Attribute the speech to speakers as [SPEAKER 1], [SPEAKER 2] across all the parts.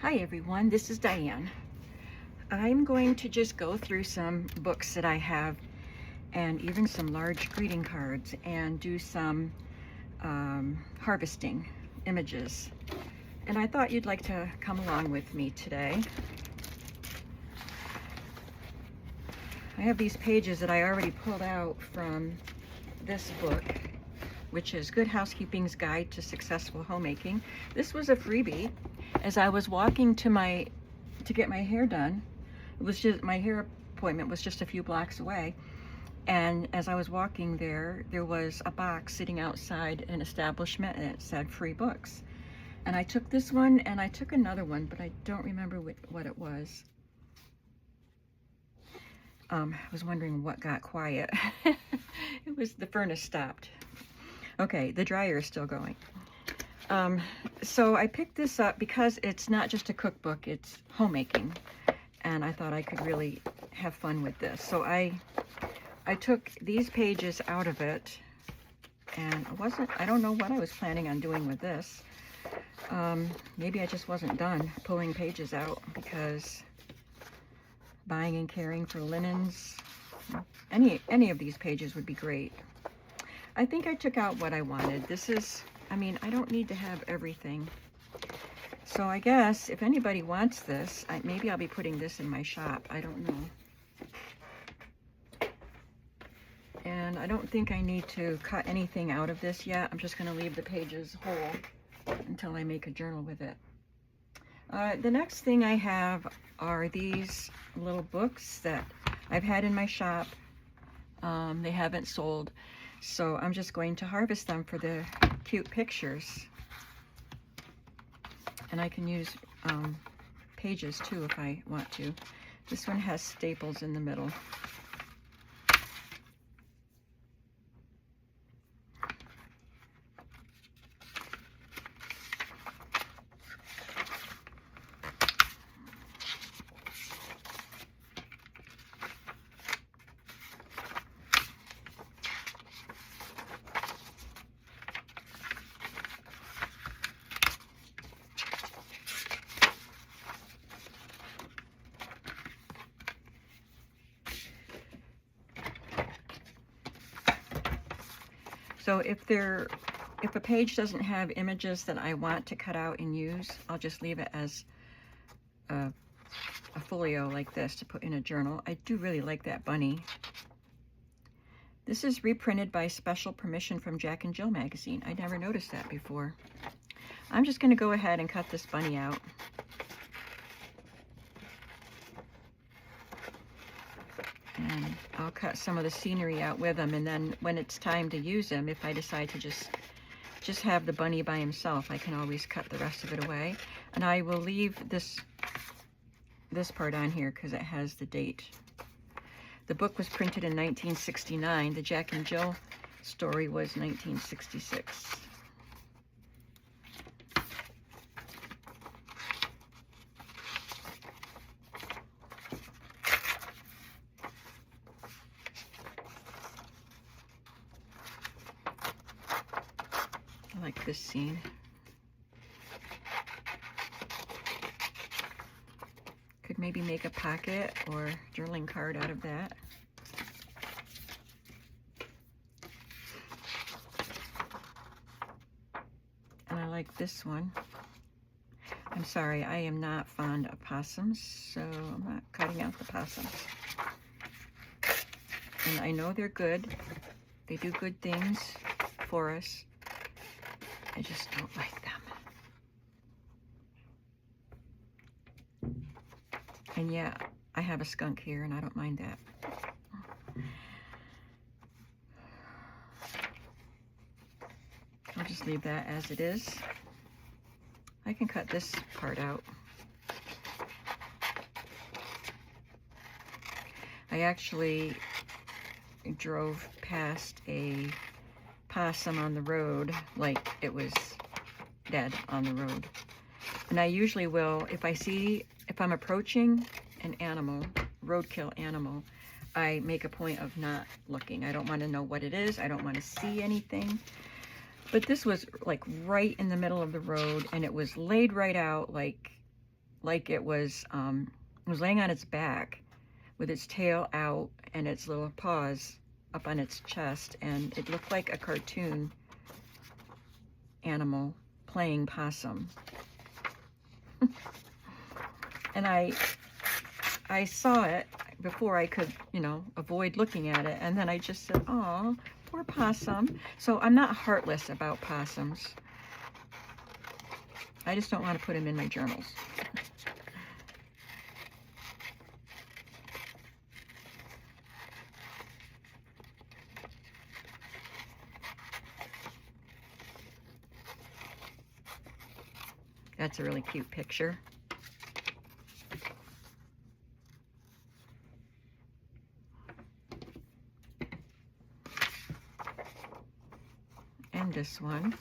[SPEAKER 1] Hi everyone, this is Diane. I'm going to just go through some books that I have and even some large greeting cards and do some harvesting images. And I thought you'd like to come along with me today. I have these pages that I already pulled out from this book, which is Good Housekeeping's Guide to Successful Homemaking. This was a freebie. As I was walking to get my hair done, it was just, my hair appointment was just a few blocks away. And as I was walking there was a box sitting outside an establishment and it said free books. And I took this one and I took another one, but I don't remember what it was. I was wondering what got quiet. It was the furnace stopped. Okay, the dryer is still going. So I picked this up because it's not just a cookbook, it's homemaking. And I thought I could really have fun with this. So I took these pages out of it, and I don't know what I was planning on doing with this. Maybe I just wasn't done pulling pages out, because buying and caring for linens, any of these pages would be great. I think I took out what I wanted. I don't need to have everything. So I guess if anybody wants this, maybe I'll be putting this in my shop. I don't know. And I don't think I need to cut anything out of this yet. I'm just going to leave the pages whole until I make a journal with it. The next thing I have are these little books that I've had in my shop. They haven't sold, so I'm just going to harvest them for the cute pictures. And I can use pages too if I want to. This one has staples in the middle. So if a page doesn't have images that I want to cut out and use, I'll just leave it as a folio like this to put in a journal. I do really like that bunny. This is reprinted by special permission from Jack and Jill magazine. I never noticed that before. I'm just going to go ahead and cut this bunny out. And I'll cut some of the scenery out with them, and then when it's time to use them, if I decide to just have the bunny by himself, I can always cut the rest of it away. And I will leave this part on here because it has the date. The book was printed in 1969. The Jack and Jill story was 1966. I like this scene. Could maybe make a pocket or journaling card out of that. And I like this one. I'm sorry, I am not fond of possums, so I'm not cutting out the possums. And I know they're good. They do good things for us. I just don't like them. And yeah, I have a skunk here and I don't mind that. I'll just leave that as it is. I can cut this part out. I actually drove past a possum on the road, like it was dead on the road. And I usually will, if I'm approaching an animal, roadkill animal, I make a point of not looking. I don't want to know what it is. I don't want to see anything. But this was like right in the middle of the road, and it was laid right out like like it was laying on its back with its tail out and its little paws up on its chest, and it looked like a cartoon animal playing possum. And I saw it before I could, you know, avoid looking at it, and then I just said, "Oh, poor possum." So I'm not heartless about possums. I just don't want to put them in my journals. That's a really cute picture. And this one.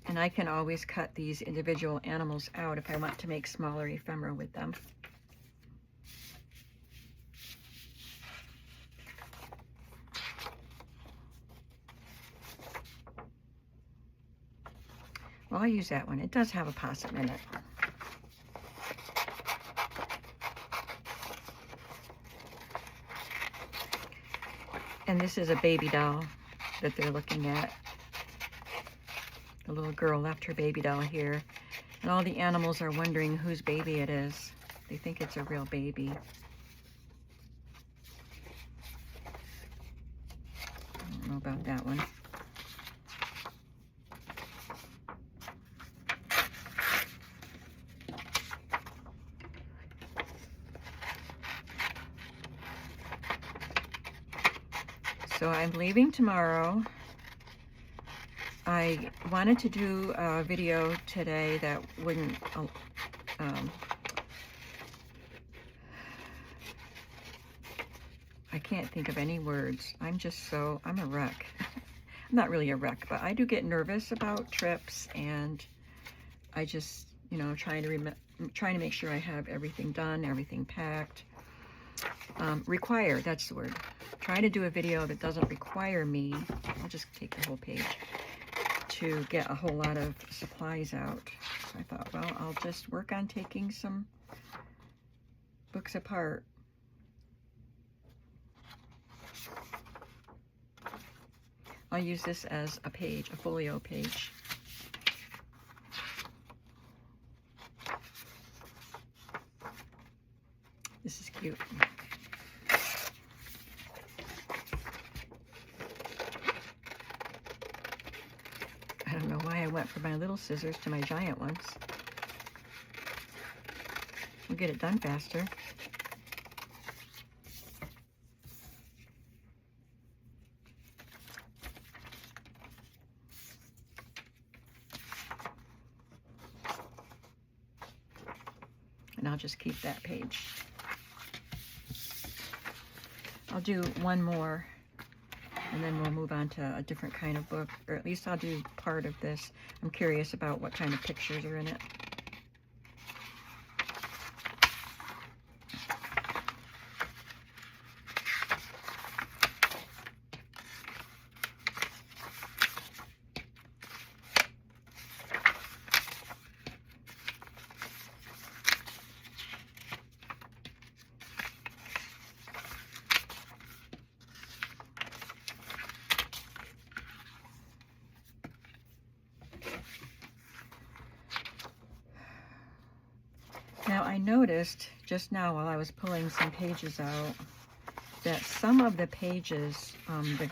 [SPEAKER 1] And I can always cut these individual animals out if I want to make smaller ephemera with them. Well, I'll use that one. It does have a possum in it. And this is a baby doll that they're looking at. The little girl left her baby doll here. And all the animals are wondering whose baby it is. They think it's a real baby. I don't know about that one. So I'm leaving tomorrow. I wanted to do a video today that wouldn't, I can't think of any words. I'm a wreck. I'm not really a wreck, but I do get nervous about trips, and I just, you know, trying to make sure I have everything done, everything packed. Require, that's the word. Trying to do a video that doesn't require me, I'll just take the whole page, to get a whole lot of supplies out. So I thought, well, I'll just work on taking some books apart. I'll use this as a page, a folio page. This is cute. I don't know why I went from my little scissors to my giant ones. We'll get it done faster. And I'll just keep that page. I'll do one more, and then we'll move on to a different kind of book, or at least I'll do part of this. I'm curious about what kind of pictures are in it. Now I noticed just now while I was pulling some pages out that some of the pages, the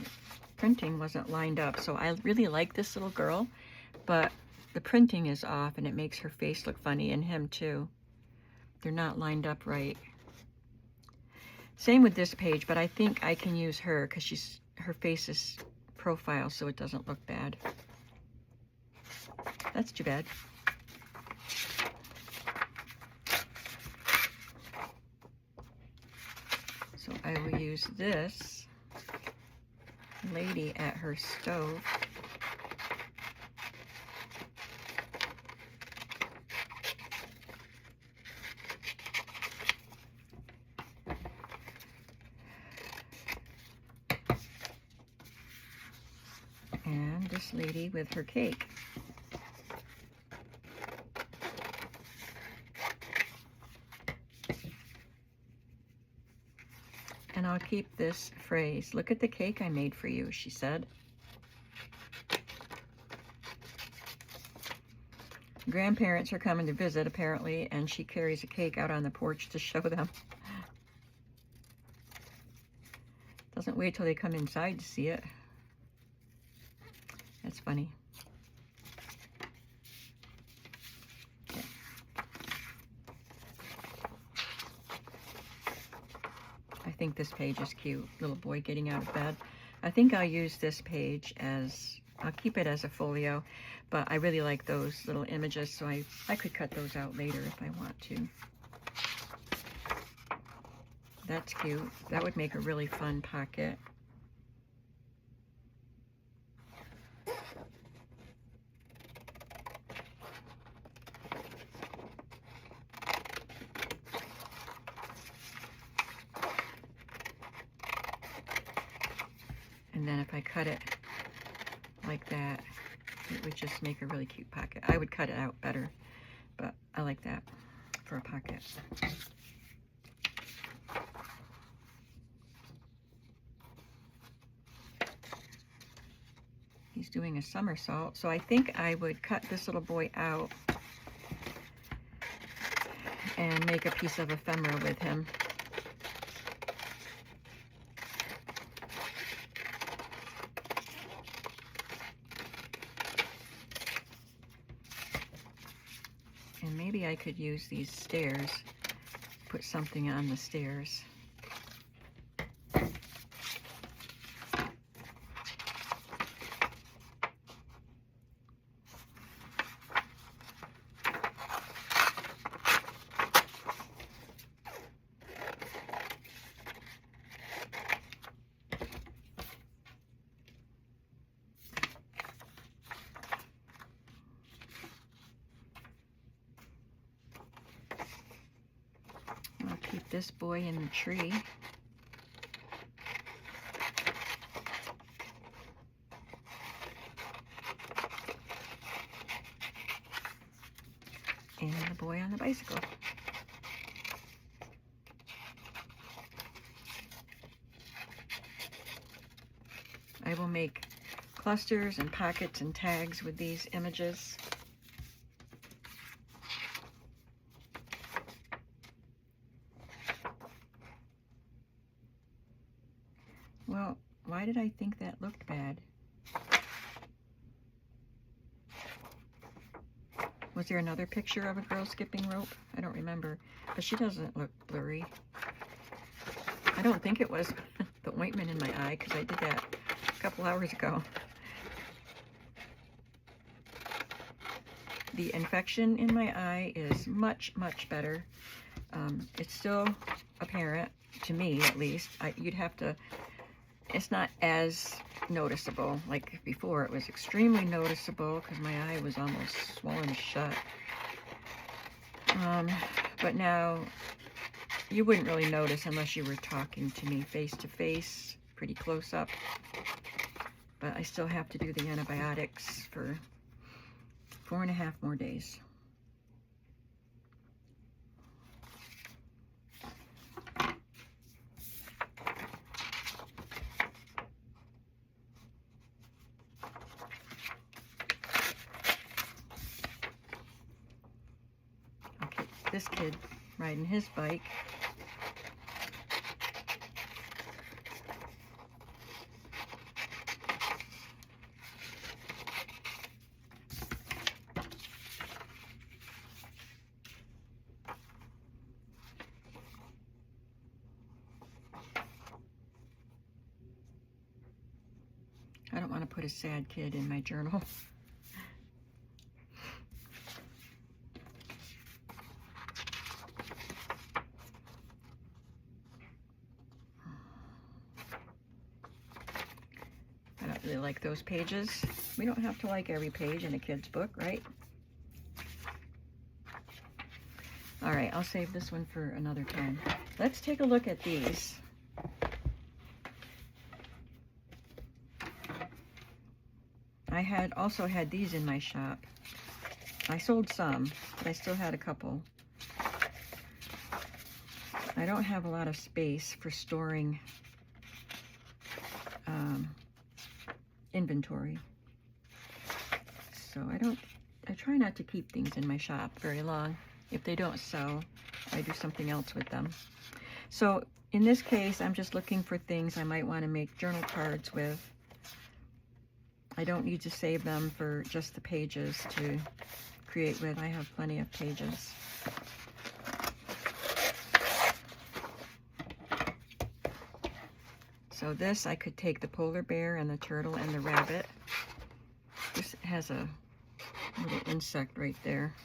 [SPEAKER 1] printing wasn't lined up. So I really like this little girl, but the printing is off and it makes her face look funny, and him too. They're not lined up right. Same with this page, but I think I can use her because her face is profile, so it doesn't look bad. That's too bad. So I will use this lady at her stove. this lady with her cake. And I'll keep this phrase. Look at the cake I made for you, she said. Grandparents are coming to visit, apparently, and she carries a cake out on the porch to show them. Doesn't wait till they come inside to see it. That's funny. Okay. I think this page is cute. Little boy getting out of bed. I think I'll use this page as, I'll keep it as a folio, but I really like those little images, so I could cut those out later if I want to. That's cute. That would make a really fun pocket. And then if I cut it like that, it would just make a really cute pocket. I would cut it out better, but I like that for a pocket. He's doing a somersault, so I think I would cut this little boy out and make a piece of ephemera with him. And maybe I could use these stairs, put something on the stairs. I'll keep this boy in the tree. And the boy on the bicycle. I will make clusters and pockets and tags with these images. Well, why did I think that looked bad? Was there another picture of a girl skipping rope? I don't remember, but she doesn't look blurry. I don't think it was the ointment in my eye, because I did that a couple hours ago. The infection in my eye is much, much better. It's still apparent, to me at least. You'd have to, it's not as noticeable. Like before, it was extremely noticeable because my eye was almost swollen shut. But now, you wouldn't really notice unless you were talking to me face to face, pretty close up. But I still have to do the antibiotics for 4.5 more days. Okay, this kid riding his bike. I don't want to put a sad kid in my journal. I don't really like those pages. We don't have to like every page in a kid's book, right? All right, I'll save this one for another time. Let's take a look at these. I had also had these in my shop. I sold some, but I still had a couple. I don't have a lot of space for storing inventory. So I try not to keep things in my shop very long. If they don't sell, I do something else with them. So in this case, I'm just looking for things I might want to make journal cards with. I don't need to save them for just the pages to create with. I have plenty of pages. So this, I could take the polar bear and the turtle and the rabbit. This has a little insect right there.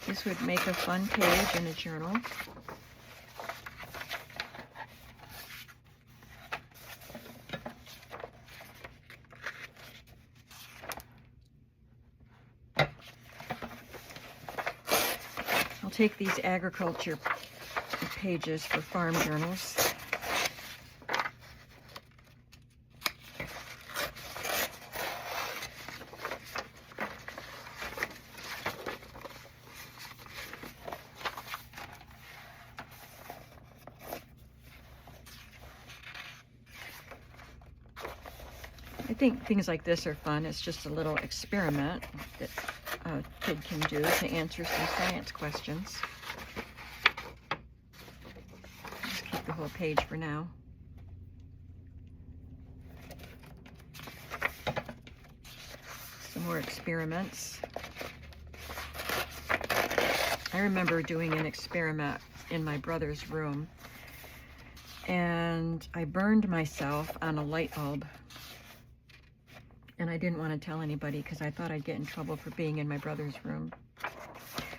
[SPEAKER 1] This would make a fun page in a journal. I'll take these agriculture pages for farm journals. I think things like this are fun. It's just a little experiment that a kid can do to answer some science questions. Just keep the whole page for now. Some more experiments. I remember doing an experiment in my brother's room, and I burned myself on a light bulb. And I didn't want to tell anybody because I thought I'd get in trouble for being in my brother's room.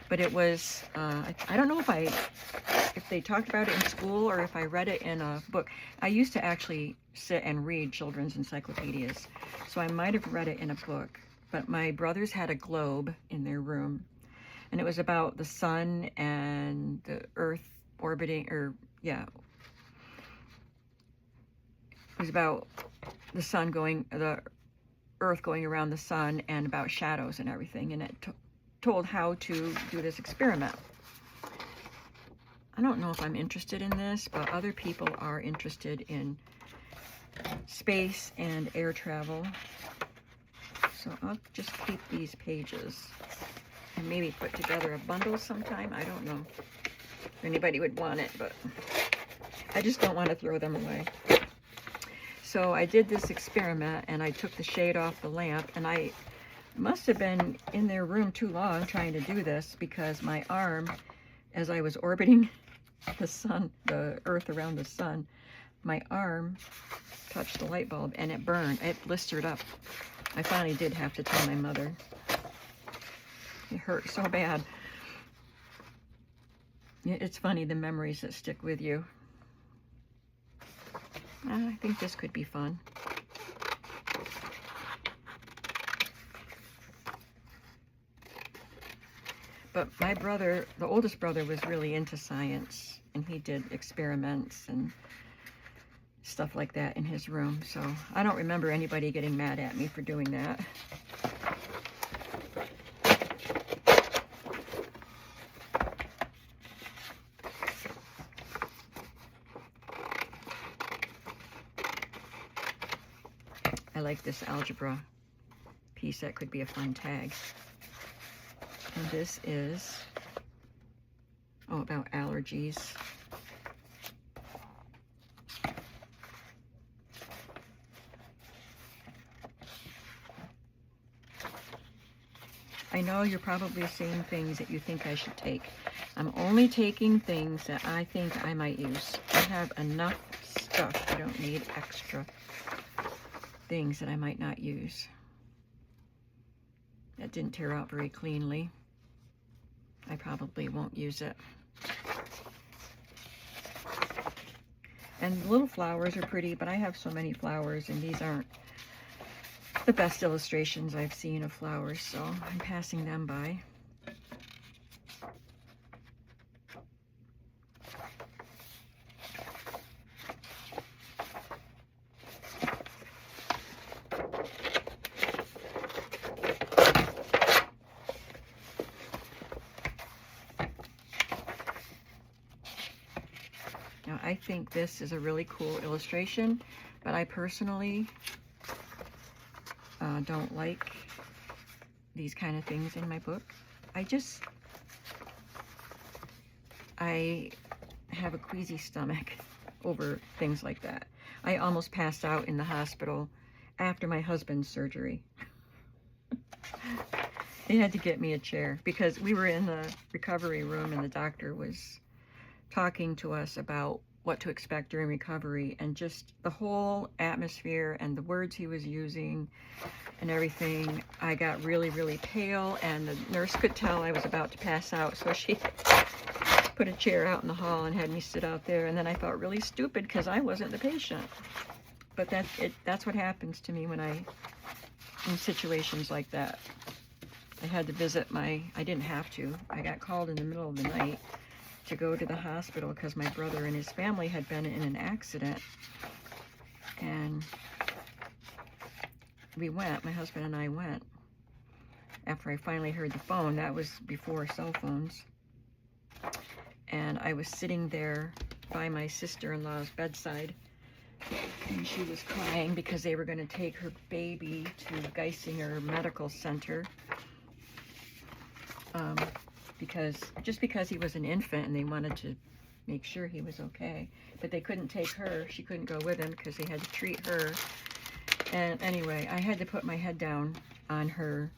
[SPEAKER 1] But it was, I don't know if they talked about it in school or if I read it in a book. I used to actually sit and read children's encyclopedias, so I might have read it in a book. But my brothers had a globe in their room, and it was about the sun and the earth orbiting, it was about the sun going, the earth going around the sun, and about shadows and everything, and it told how to do this experiment. I don't know if I'm interested in this, but other people are interested in space and air travel, so I'll just keep these pages and maybe put together a bundle sometime. I don't know if anybody would want it, but I just don't want to throw them away. So I did this experiment, and I took the shade off the lamp, and I must have been in their room too long trying to do this, because my arm, as I was orbiting the sun, the earth around the sun, my arm touched the light bulb and it burned. It blistered up. I finally did have to tell my mother. It hurt so bad. It's funny, the memories that stick with you. I think this could be fun. But my brother, the oldest brother, was really into science, and he did experiments and stuff like that in his room. So I don't remember anybody getting mad at me for doing that. I like this algebra piece. That could be a fun tag. And this is, about allergies. I know you're probably seeing things that you think I should take. I'm only taking things that I think I might use. I have enough stuff. I don't need extra. things that I might not use. That didn't tear out very cleanly. I probably won't use it. And the little flowers are pretty, but I have so many flowers, and these aren't the best illustrations I've seen of flowers, so I'm passing them by. Now, I think this is a really cool illustration, but I personally don't like these kind of things in my book. I have a queasy stomach over things like that. I almost passed out in the hospital after my husband's surgery. They had to get me a chair because we were in the recovery room and the doctor was talking to us about what to expect during recovery, and just the whole atmosphere and the words he was using and everything. I got really, really pale, and the nurse could tell I was about to pass out, so she put a chair out in the hall and had me sit out there, and then I felt really stupid because I wasn't the patient. But that's what happens to me when in situations like that. I had to visit I didn't have to. I got called in the middle of the night to go to the hospital because my brother and his family had been in an accident. And we went, my husband and I went, after I finally heard the phone. That was before cell phones. And I was sitting there by my sister-in-law's bedside, and she was crying because they were going to take her baby to Geisinger Medical Center. Because he was an infant and they wanted to make sure he was okay. But they couldn't take her. She couldn't go with him because they had to treat her. And anyway, I had to put my head down on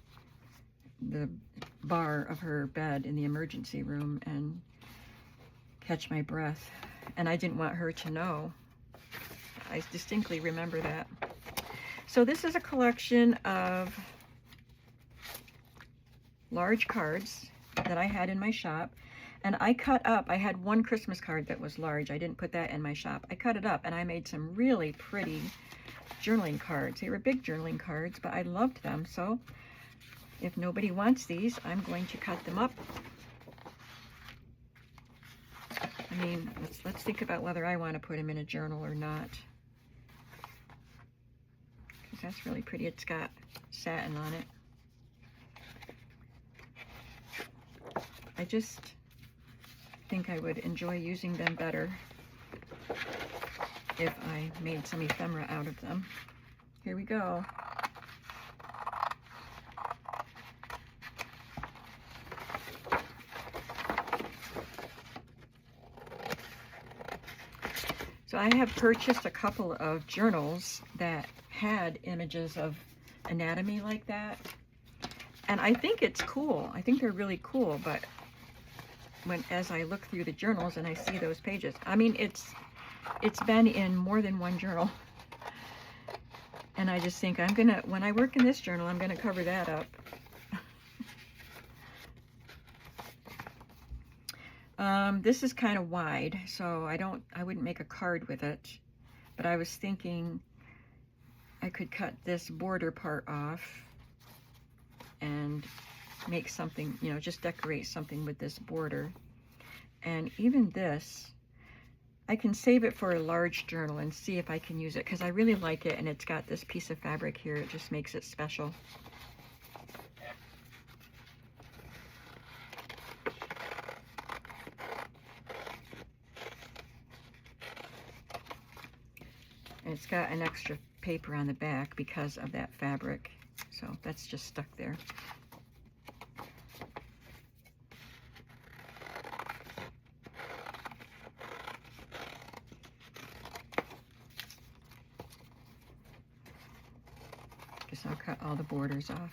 [SPEAKER 1] the bar of her bed in the emergency room and catch my breath. And I didn't want her to know. I distinctly remember that. So this is a collection of large cards that I had in my shop, and I cut up. I had one Christmas card that was large. I didn't put that in my shop. I cut it up and I made some really pretty journaling cards. They were big journaling cards, but I loved them. So if nobody wants these, I'm going to cut them up. I mean, let's think about whether I want to put them in a journal or not, because that's really pretty. It's got satin on it. I just think I would enjoy using them better if I made some ephemera out of them. Here we go. So I have purchased a couple of journals that had images of anatomy like that. And I think it's cool. I think they're really cool, but as I look through the journals and I see those pages, I mean, it's been in more than one journal. And I just think when I work in this journal, I'm gonna cover that up. This is kind of wide, so I wouldn't make a card with it, but I was thinking I could cut this border part off and make something, just decorate something with this border. And even this, I can save it for a large journal and see if I can use it, because I really like it, and it's got this piece of fabric here. It just makes it special. And it's got an extra paper on the back because of that fabric, so that's just stuck there. Guess I'll cut all the borders off.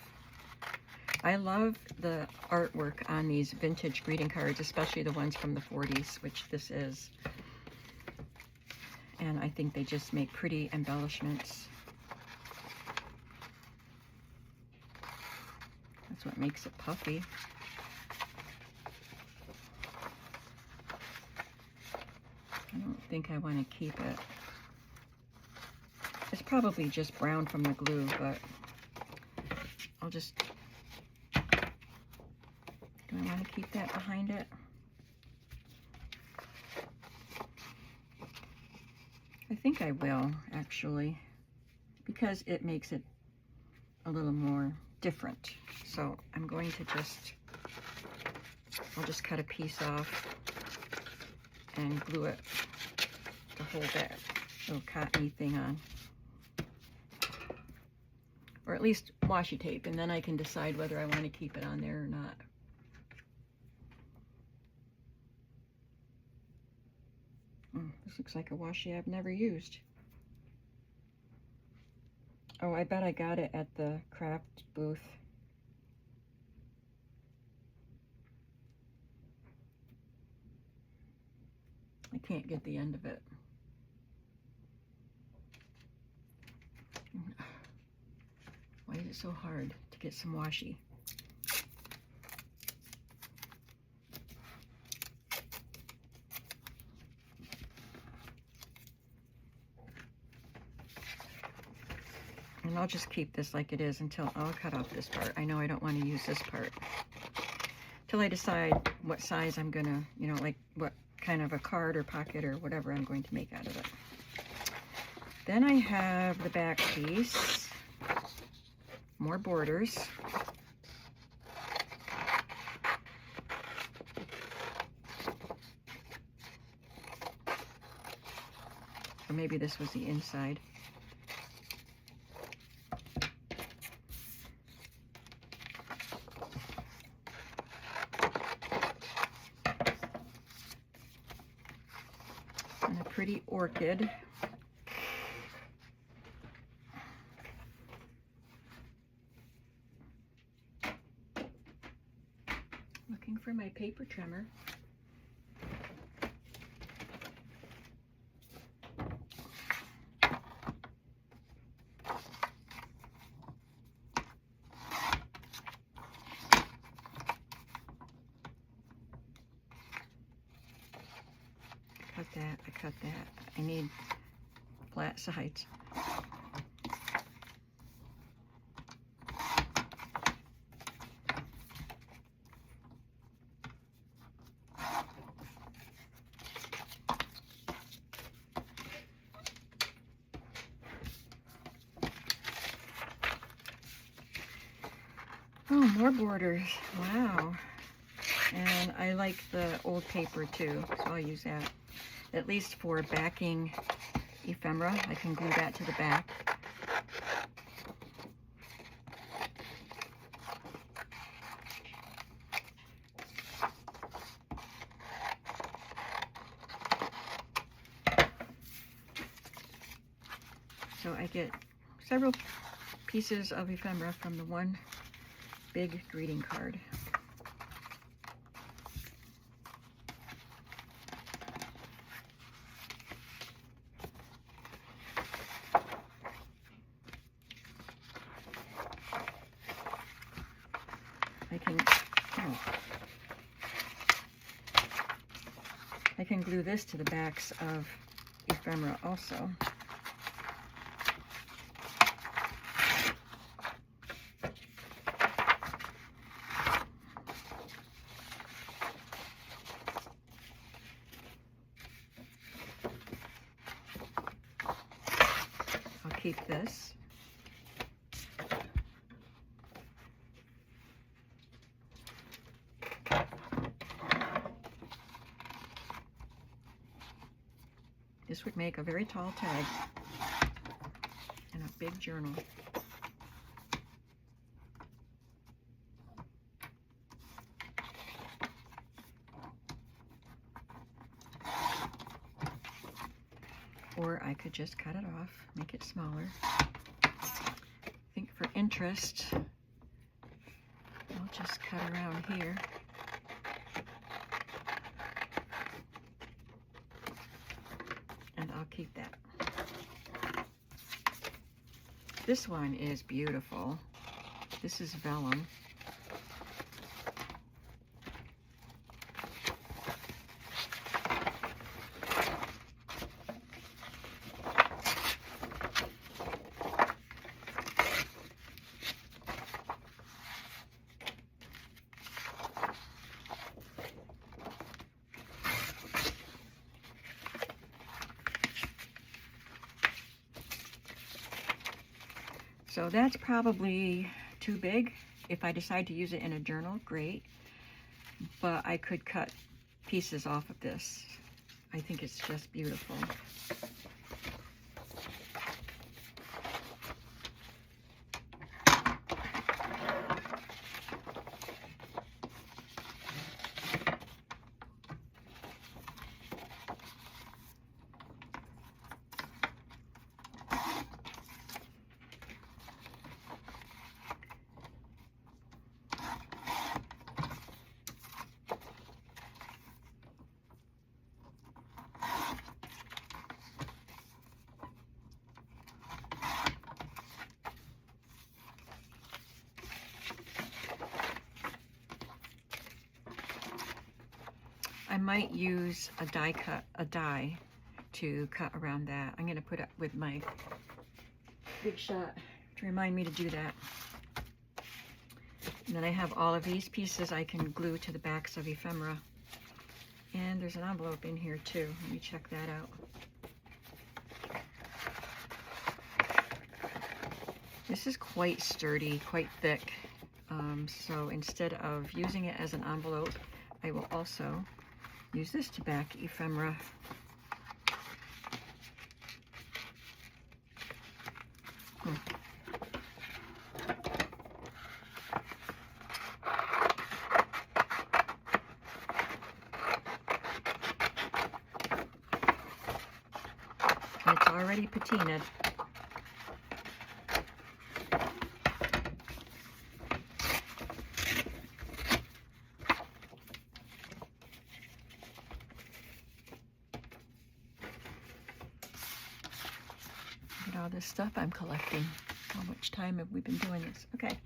[SPEAKER 1] I love the artwork on these vintage greeting cards, especially the ones from the 40s, which this is. And I think they just make pretty embellishments. That's what makes it puffy. I don't think I want to keep it. It's probably just brown from the glue, but I'll just... Do I want to keep that behind it? I think I will, actually, because it makes it a little more different. So I'm going to I'll just cut a piece off and glue it to hold that little cottony thing on. Or at least washi tape, and then I can decide whether I want to keep it on there or not. This looks like a washi I've never used. Oh, I bet I got it at the craft booth. I can't get the end of it. Why is it so hard to get some washi? And I'll just keep this like it is until I'll cut off this part. I know I don't want to use this part. Till I decide what size I'm gonna, you know, like what kind of a card or pocket or whatever I'm going to make out of it. Then I have the back piece. More borders. Or maybe this was the inside. And a pretty orchid. Looking for my paper trimmer. I cut that. I need flat sides. Oh, more borders. Wow. And I like the old paper too, so I'll use that. At least for backing ephemera, I can glue that to the back. So I get several pieces of ephemera from the one big greeting card. I can glue this to the backs of ephemera also. I'll keep this. This would make a very tall tag and a big journal. Or I could just cut it off, make it smaller. I think for interest, I'll just cut around here. And I'll keep that. This one is beautiful. This is vellum. So that's probably too big. If I decide to use it in a journal, great. But I could cut pieces off of this. I think it's just beautiful. I might use a die to cut around that. I'm going to put it with my Big Shot to remind me to do that. And then I have all of these pieces I can glue to the backs of ephemera. And there's an envelope in here too. Let me check that out. This is quite sturdy, quite thick. So instead of using it as an envelope, I will also use this to back ephemera. It's already patinaed. Look at all this stuff I'm collecting. How much time have we been doing this? Okay.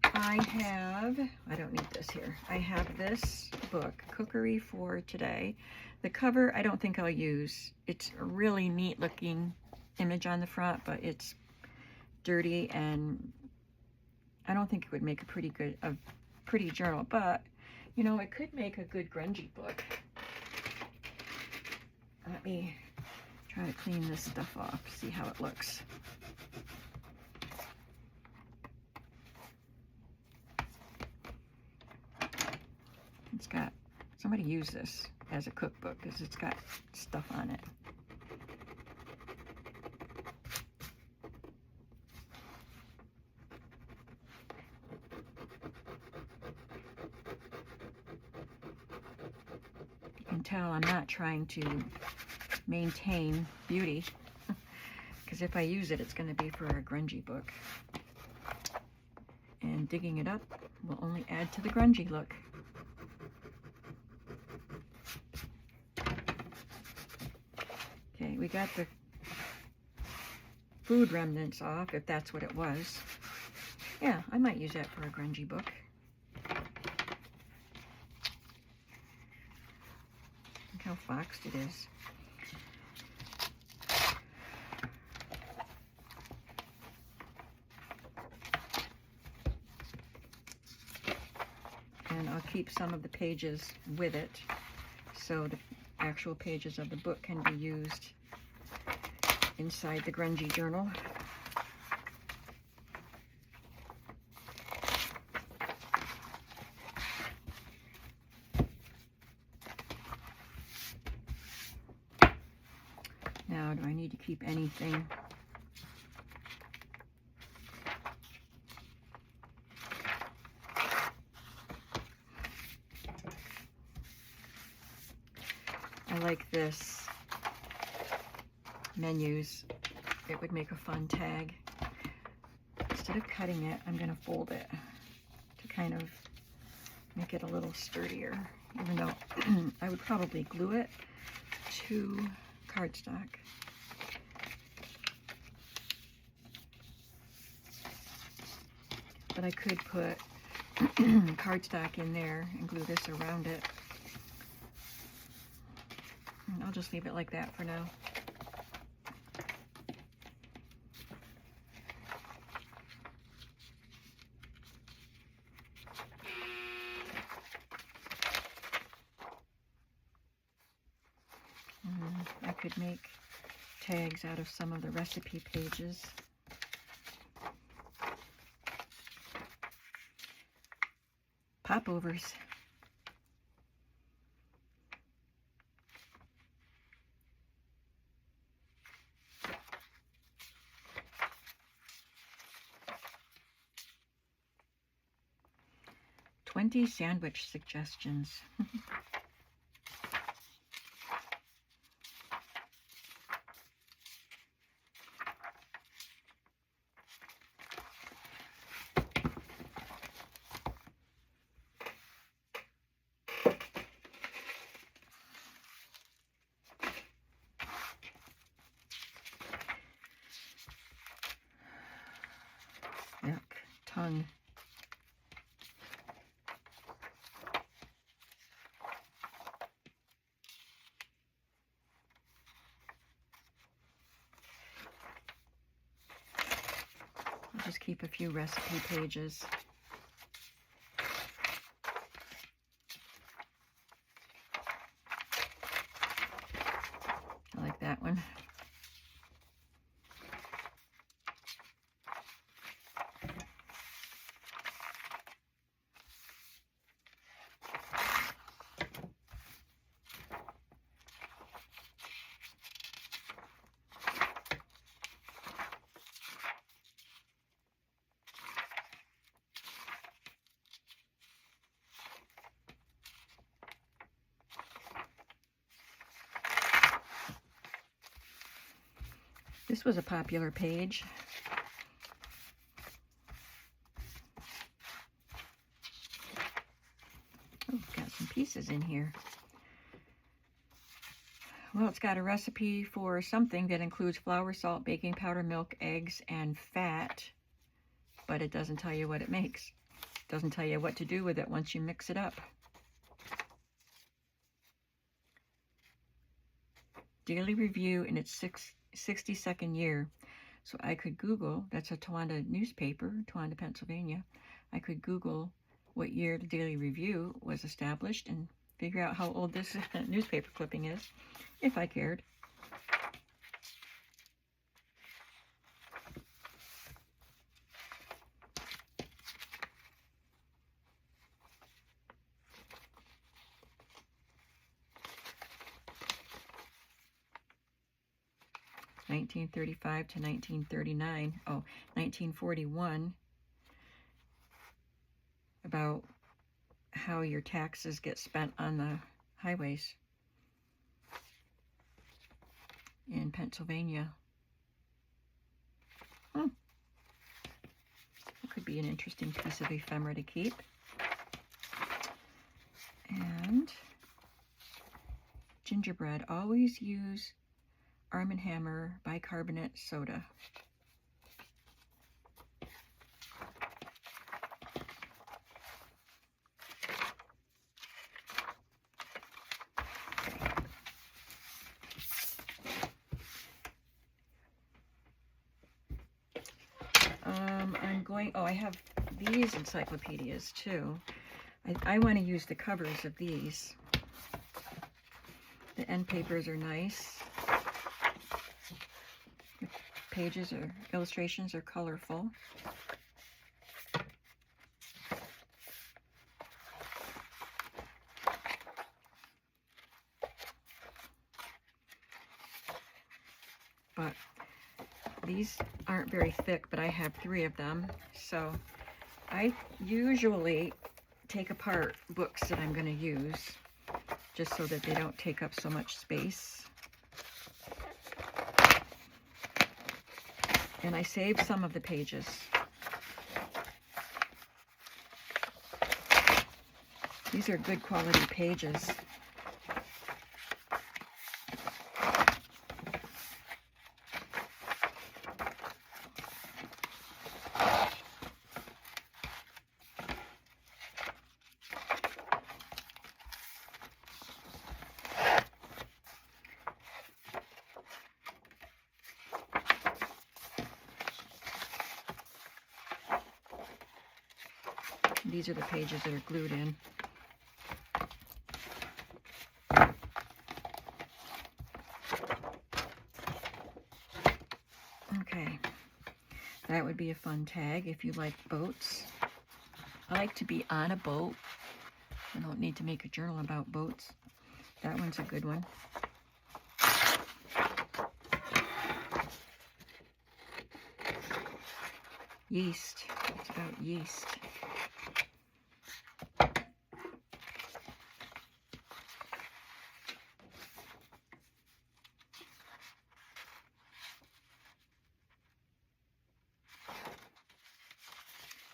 [SPEAKER 1] I don't need this here. I have this book, Cookery for Today. The cover I don't think I'll use. It's a really neat looking image on the front, but it's dirty and I don't think it would make a pretty journal, but you know, it could make a good grungy book. Let me try to clean this stuff off, see how it looks. It's got, somebody use this as a cookbook because it's got stuff on it. You can tell I'm not trying to maintain beauty because if I use it, it's going to be for a grungy book. And digging it up will only add to the grungy look. Okay, we got the food remnants off, if that's what it was. Yeah, I might use that for a grungy book. Look how foxed it is. And I'll keep some of the pages with it, so the actual pages of the book can be used inside the grungy journal. Now, do I need to keep anything? I like this menus. It would make a fun tag. Instead of cutting it, I'm going to fold it to kind of make it a little sturdier, even though I would probably glue it to cardstock. But I could put cardstock in there and glue this around it. And I'll just leave it like that for now. I could make tags out of some of the recipe pages. popovers. "20 sandwich suggestions." Yuck, tongue. I'll just keep a few recipe pages. I like that one. This was a popular page. Oh, got some pieces in here. Well, it's got a recipe for something that includes flour, salt, baking powder, milk, eggs, and fat, but it doesn't tell you what it makes. It doesn't tell you what to do with it once you mix it up. Daily review in its 62nd year. So I could Google, that's a Towanda newspaper, Towanda, Pennsylvania. I could Google what year the Daily Review was established and figure out how old this newspaper clipping is, if I cared. (1935 to 1939). Oh, 1941. About how your taxes get spent on the highways in Pennsylvania. That could be an interesting piece of ephemera to keep. And gingerbread. Always use Arm & Hammer bicarbonate soda. I have these encyclopedias too. I want to use the covers of these. The end papers are nice. The pages or illustrations are colorful. But these aren't very thick, but I have 3 of them. So I usually take apart books that I'm going to use just so that they don't take up so much space. And I save some of the pages. These are good quality pages. These are the pages that are glued in. Okay, that would be a fun tag if you like boats. I like to be on a boat I don't need to make a journal about boats. That one's a good one. Yeast. It's about yeast.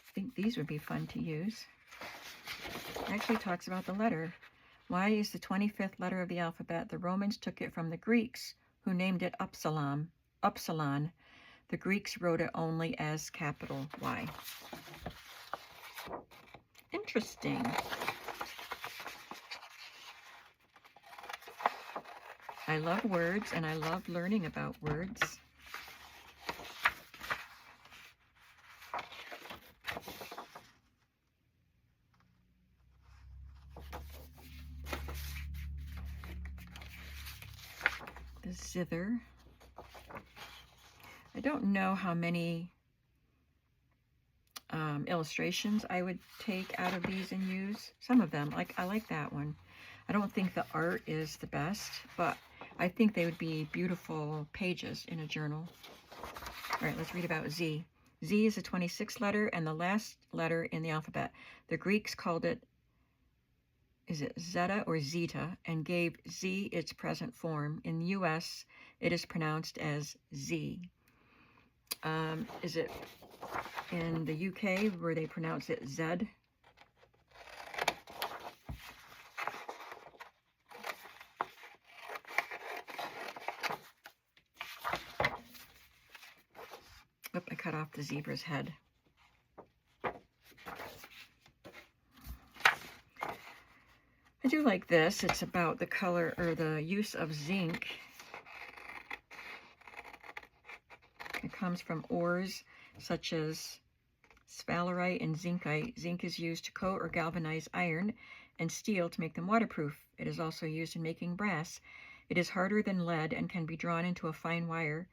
[SPEAKER 1] I think these would be fun to use. It actually talks about the letter. Y is the 25th letter of the alphabet. The Romans took it from the Greeks, who named it Upsilon. The Greeks wrote it only as capital Y. Interesting. I love words, and I love learning about words. The zither. I don't know how many illustrations I would take out of these and use. Some of them, I like that one. I don't think the art is the best, but I think they would be beautiful pages in a journal. All right, let's read about Z. Z is the 26th letter and the last letter in the alphabet. The Greeks called it, is it Zeta or Zeta, and gave Z its present form. In the US, it is pronounced as Z. Is it in the UK where they pronounce it Zed? Oop, I cut off the zebra's head. I do like this. It's about the color or the use of zinc. It comes from ores such as sphalerite and zincite. Zinc is used to coat or galvanize iron and steel to make them waterproof. It is also used in making brass. It is harder than lead and can be drawn into a fine wire.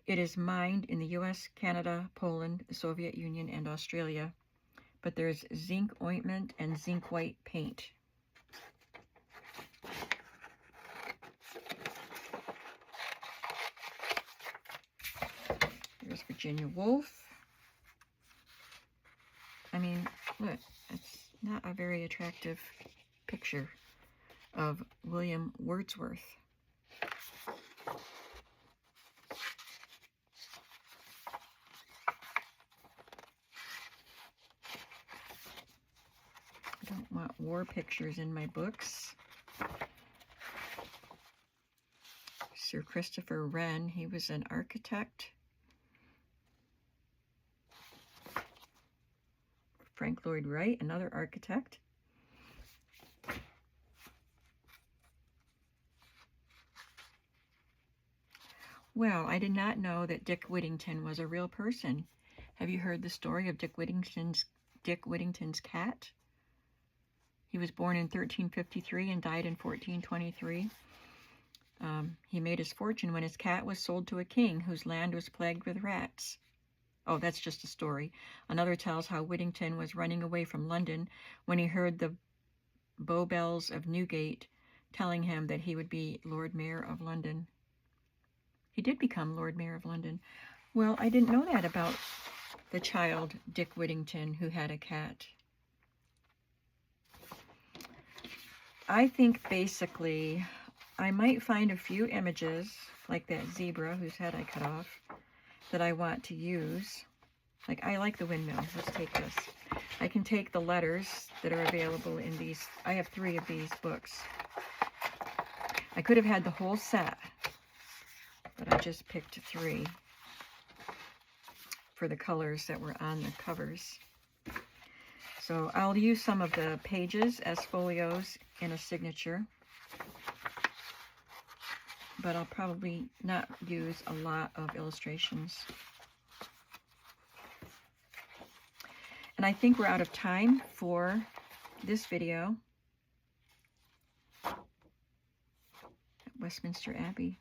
[SPEAKER 1] It is mined in the US, Canada, Poland, the Soviet Union, and Australia. But there's zinc ointment and zinc white paint. There's Virginia Woolf. I mean, look, it's not a very attractive picture of William Wordsworth. I don't want war pictures in my books. Sir Christopher Wren, he was an architect. Frank Lloyd Wright, another architect. Well, I did not know that Dick Whittington was a real person. Have you heard the story of Dick Whittington's cat? He was born in 1353 and died in 1423. He made his fortune when his cat was sold to a king whose land was plagued with rats. Oh, that's just a story. Another tells how Whittington was running away from London when he heard the bow bells of Newgate telling him that he would be Lord Mayor of London. He did become Lord Mayor of London. Well, I didn't know that about the child, Dick Whittington, who had a cat. I think basically I might find a few images, like that zebra whose head I cut off, that I want to use. Like, I like the windmill. Let's take this. I can take the letters that are available in these. I have 3 of these books. I could have had the whole set, but I just picked 3 for the colors that were on the covers. So I'll use some of the pages as folios in a signature, but I'll probably not use a lot of illustrations. And I think we're out of time for this video at Westminster Abbey.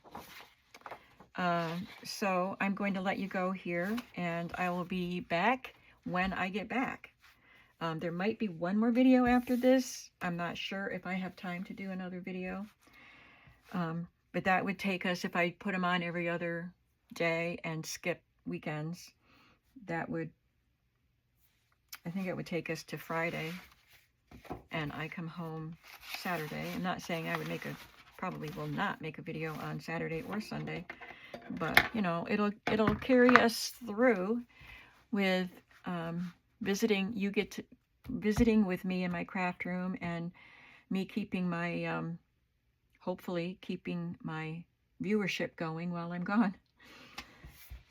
[SPEAKER 1] So I'm going to let you go here, and I will be back when I get back. There might be one more video after this. I'm not sure if I have time to do another video. But that would take us, if I put them on every other day and skip weekends, I think it would take us to Friday, and I come home Saturday. I'm not saying I would probably will not make a video on Saturday or Sunday, but you know, it'll carry us through with visiting. You get to visiting with me in my craft room, and me keeping my hopefully keeping my viewership going while I'm gone.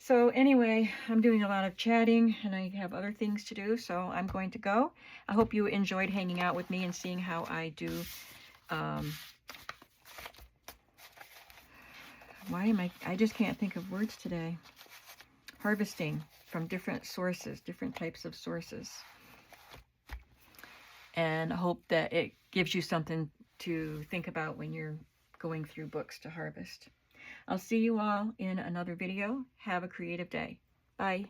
[SPEAKER 1] So anyway, I'm doing a lot of chatting and I have other things to do, so I'm going to go. I hope you enjoyed hanging out with me and seeing how I do I just can't think of words today. Harvesting from different sources, different types of sources. And I hope that it gives you something to think about when you're going through books to harvest. I'll see you all in another video. Have a creative day. Bye.